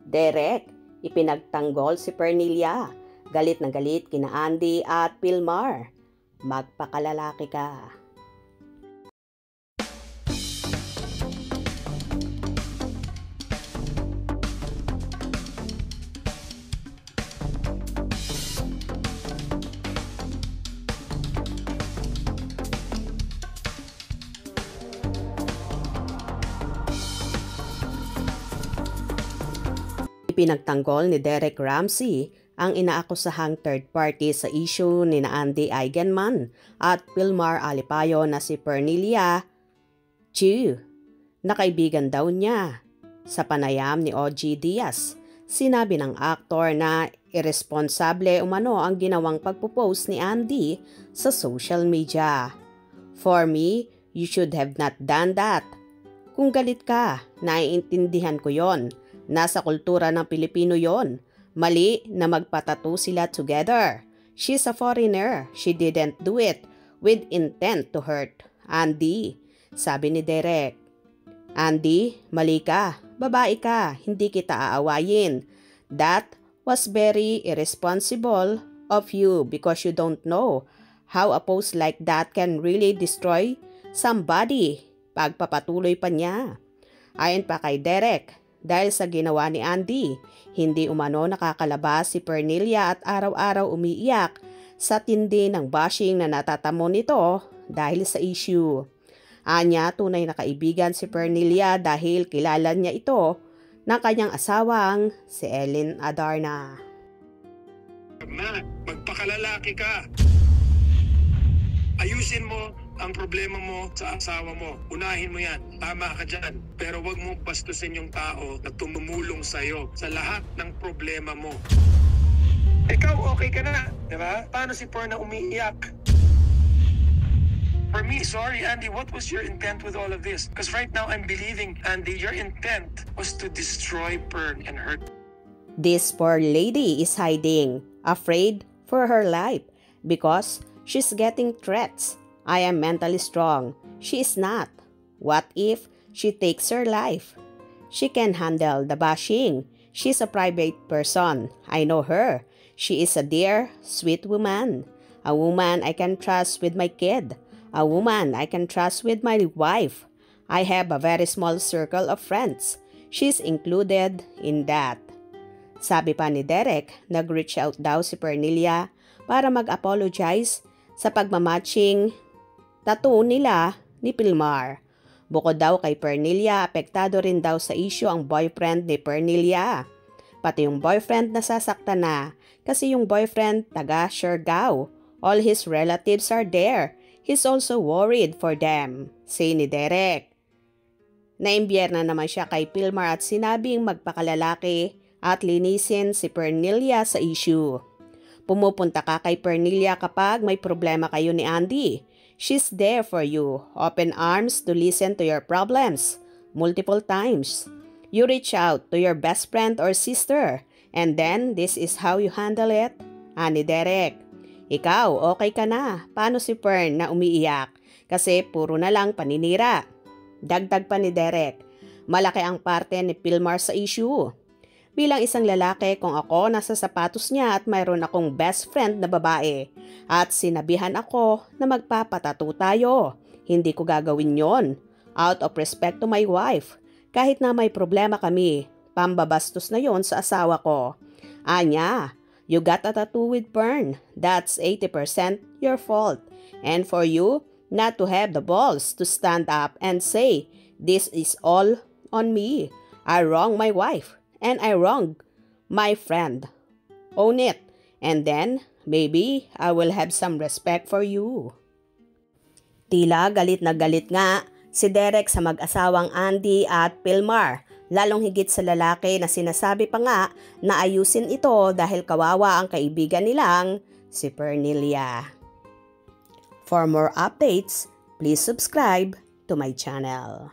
Derek, ipinagtanggol si Pernilia. Galit na galit kina Andy at Pilmar. Magpakalalaki ka. Ipinagtanggol ni Derek Ramsey ang inaakusahang third party sa issue ni Andy Eigenman at Pilmar Alipayo na si Pernilia Chiu, na kaibigan daw niya. Sa panayam ni OG Diaz, sinabi ng aktor na irresponsable umano ang ginawang pagpo-post ni Andy sa social media. For me, you should have not done that. Kung galit ka, naiintindihan ko yon. Nasa kultura ng Pilipino yon. Mali na magpatato sila together. She's a foreigner. She didn't do it with intent to hurt Andy, sabi ni Derek. Andy, mali ka. Babae ka. Hindi kita aawayin. That was very irresponsible of you because you don't know how a post like that can really destroy somebody. Pagpapatuloy pa niya. Ayon pa kay Derek, dahil sa ginawa ni Andy, hindi umano nakakalabas si Pernilia at araw-araw umiiyak sa tindi ng bashing na natatamo nito dahil sa issue. Anya, tunay na kaibigan si Pernilia dahil kilala niya ito ng kanyang asawang si Ellen Adarna. Magpakalalaki ka. Ayusin mo ang problema mo sa asawa mo. Unahin mo yan. Tama ka dyan. Pero wag mong bastusin yung tao na tumumulong sa'yo sa lahat ng problema mo. Ikaw okay ka na, di ba? Paano si Perna umiiyak? For me, sorry Andy, what was your intent with all of this? Because right now I'm believing, Andy, your intent was to destroy Pern and hurt. This poor lady is hiding, afraid for her life because she's getting threats. I am mentally strong. She is not. What if she takes her life? She can handle the bashing. She's a private person. I know her. She is a dear, sweet woman. A woman I can trust with my kid. A woman I can trust with my wife. I have a very small circle of friends. She's included in that. Sabi pa ni Derek, nag-reach out daw si Pernilia para mag-apologize sa pagmamatching tattoo nila ni Pilmar. Bukod daw kay Pernilia, apektado rin daw sa issue ang boyfriend ni Pernilia. Pati yung boyfriend nasasaktan na kasi yung boyfriend taga Siargao. All his relatives are there. He's also worried for them, say ni Derek. Naimbyar na naman siya kay Pilmar at sinabing magpakalalaki at linisin si Pernilia sa issue. Pumupunta ka kay Pernilia kapag may problema kayo ni Andy. She's there for you. Open arms to listen to your problems. Multiple times. You reach out to your best friend or sister. And then, this is how you handle it. Ani Derek. Ikaw, okay ka na. Paano si Pern na umiiyak? Kasi puro na lang paninira. Dagdag pa ni Derek. Malaki ang parte ni Pilmar sa issue. Bilang isang lalaki, kung ako nasa sapatos niya at mayroon akong best friend na babae at sinabihan ako na magpapatato tayo, hindi ko gagawin yon. Out of respect to my wife. Kahit na may problema kami, pambabastos na yon sa asawa ko. Anya, you got a tattoo with Pern. That's 80% your fault. And for you not to have the balls to stand up and say, this is all on me. I wrong my wife. And I wronged my friend. Own it. And then, maybe, I will have some respect for you. Tila galit na galit nga si Derek sa mag-asawang Andy at Pilmar. Lalong higit sa lalaki na sinasabi pa nga na ayusin ito dahil kawawa ang kaibigan nilang si Pernilia. For more updates, please subscribe to my channel.